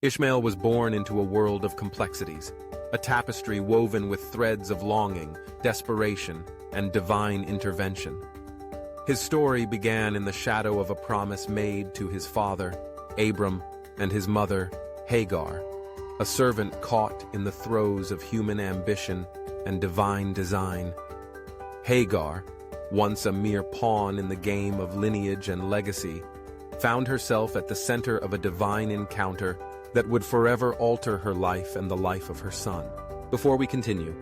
Ishmael was born into a world of complexities, a tapestry woven with threads of longing, desperation, and divine intervention. His story began in the shadow of a promise made to his father, Abram, and his mother, Hagar, a servant caught in the throes of human ambition and divine design. Hagar, once a mere pawn in the game of lineage and legacy, found herself at the center of a divine encounter that would forever alter her life and the life of her son. Before we continue,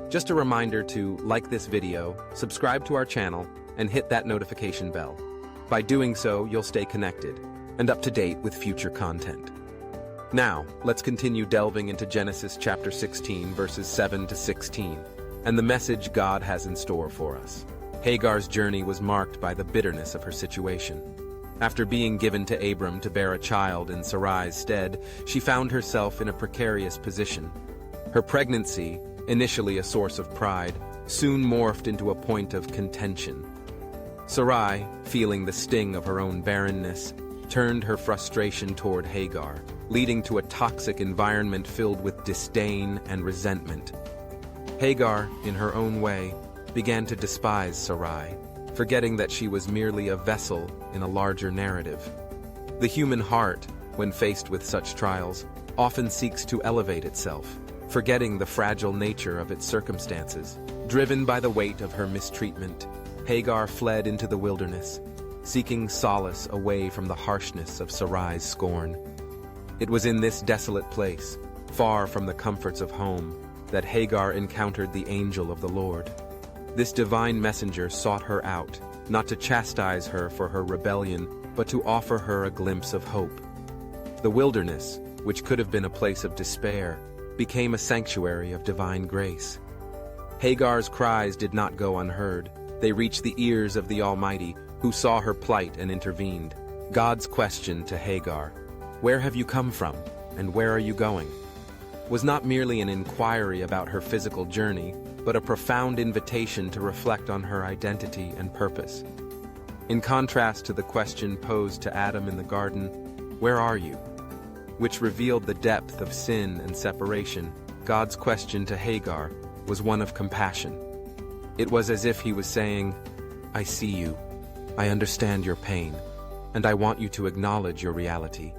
just a reminder to like this video, subscribe to our channel, and hit that notification bell. By doing so, you'll stay connected and up to date with future content. Now, let's continue delving into Genesis chapter 16, verses 7 to 16, and the message God has in store for us. Hagar's journey was marked by the bitterness of her situation. After being given to Abram to bear a child in Sarai's stead, she found herself in a precarious position. Her pregnancy, initially a source of pride, soon morphed into a point of contention. Sarai, feeling the sting of her own barrenness, turned her frustration toward Hagar, leading to a toxic environment filled with disdain and resentment. Hagar, in her own way, began to despise Sarai, forgetting that she was merely a vessel in a larger narrative. The human heart, when faced with such trials, often seeks to elevate itself, forgetting the fragile nature of its circumstances. Driven by the weight of her mistreatment, Hagar fled into the wilderness, seeking solace away from the harshness of Sarai's scorn. It was in this desolate place, far from the comforts of home, that Hagar encountered the angel of the Lord. This divine messenger sought her out, not to chastise her for her rebellion, but to offer her a glimpse of hope. The wilderness, which could have been a place of despair, became a sanctuary of divine grace. Hagar's cries did not go unheard. They reached the ears of the Almighty, who saw her plight and intervened. God's question to Hagar, "Where have you come from, and where are you going?" was not merely an inquiry about her physical journey, but a profound invitation to reflect on her identity and purpose. In contrast to the question posed to Adam in the garden, "Where are you?" which revealed the depth of sin and separation, God's question to Hagar was one of compassion. It was as if he was saying, "I see you, I understand your pain, and I want you to acknowledge your reality."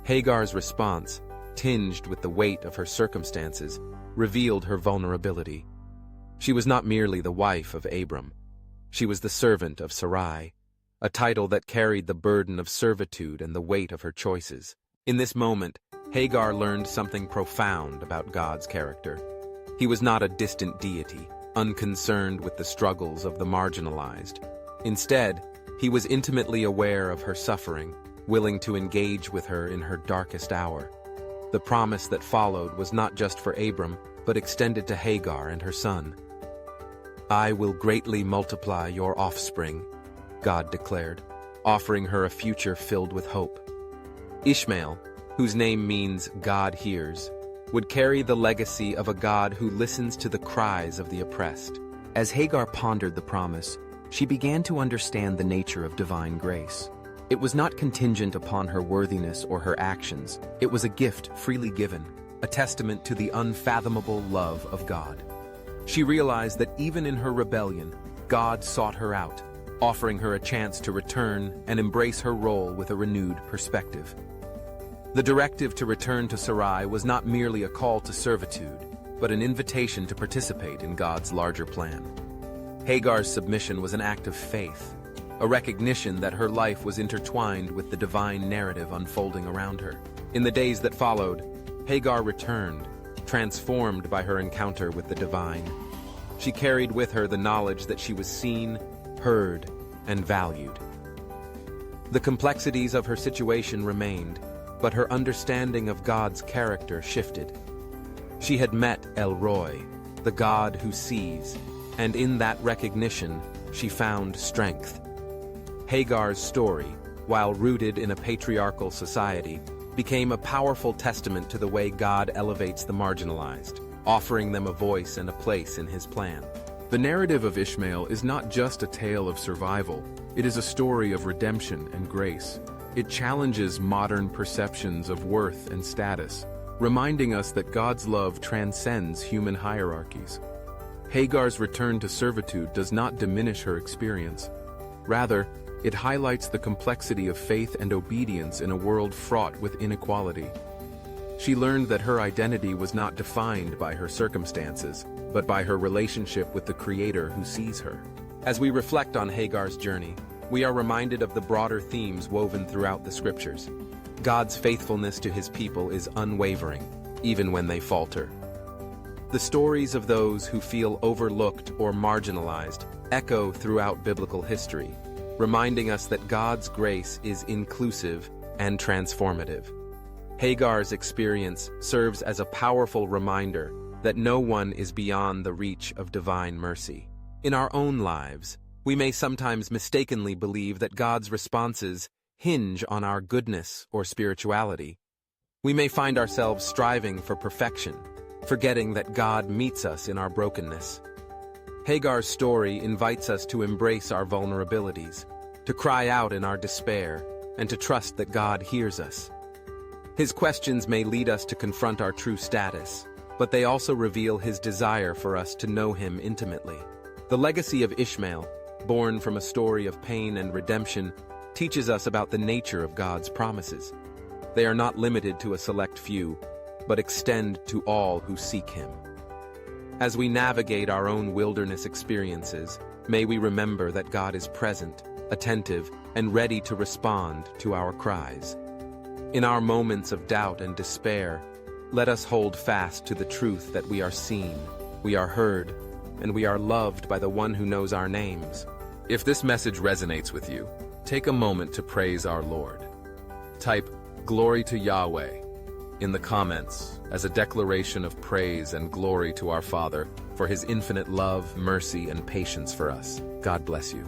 Hagar's response, tinged with the weight of her circumstances, revealed her vulnerability. She was not merely the wife of Abram. She was the servant of Sarai, a title that carried the burden of servitude and the weight of her choices. In this moment, Hagar learned something profound about God's character. He was not a distant deity, unconcerned with the struggles of the marginalized. Instead, he was intimately aware of her suffering, willing to engage with her in her darkest hour. The promise that followed was not just for Abram, but extended to Hagar and her son. "I will greatly multiply your offspring," God declared, offering her a future filled with hope. Ishmael, whose name means God hears, would carry the legacy of a God who listens to the cries of the oppressed. As Hagar pondered the promise, she began to understand the nature of divine grace. It was not contingent upon her worthiness or her actions. It was a gift freely given, a testament to the unfathomable love of God. She realized that even in her rebellion, God sought her out, offering her a chance to return and embrace her role with a renewed perspective. The directive to return to Sarai was not merely a call to servitude, but an invitation to participate in God's larger plan. Hagar's submission was an act of faith, a recognition that her life was intertwined with the divine narrative unfolding around her. In the days that followed, Hagar returned, transformed by her encounter with the divine. She carried with her the knowledge that she was seen, heard, and valued. The complexities of her situation remained, but her understanding of God's character shifted. She had met El Roi, the God who sees, and in that recognition, she found strength. Hagar's story, while rooted in a patriarchal society, became a powerful testament to the way God elevates the marginalized, offering them a voice and a place in his plan. The narrative of Ishmael is not just a tale of survival, it is a story of redemption and grace. It challenges modern perceptions of worth and status, reminding us that God's love transcends human hierarchies. Hagar's return to servitude does not diminish her experience. Rather, it highlights the complexity of faith and obedience in a world fraught with inequality. She learned that her identity was not defined by her circumstances, but by her relationship with the Creator who sees her. As we reflect on Hagar's journey, we are reminded of the broader themes woven throughout the Scriptures. God's faithfulness to His people is unwavering, even when they falter. The stories of those who feel overlooked or marginalized echo throughout biblical history, reminding us that God's grace is inclusive and transformative. Hagar's experience serves as a powerful reminder that no one is beyond the reach of divine mercy. In our own lives, we may sometimes mistakenly believe that God's responses hinge on our goodness or spirituality. We may find ourselves striving for perfection, forgetting that God meets us in our brokenness. Hagar's story invites us to embrace our vulnerabilities, to cry out in our despair, and to trust that God hears us. His questions may lead us to confront our true status, but they also reveal His desire for us to know Him intimately. The legacy of Ishmael, born from a story of pain and redemption, teaches us about the nature of God's promises. They are not limited to a select few, but extend to all who seek Him. As we navigate our own wilderness experiences, may we remember that God is present, attentive, and ready to respond to our cries. In our moments of doubt and despair, let us hold fast to the truth that we are seen, we are heard, and we are loved by the One who knows our names. If this message resonates with you, take a moment to praise our Lord. Type "Glory to Yahweh" in the comments as a declaration of praise and glory to our Father for His infinite love, mercy, and patience for us. God bless you.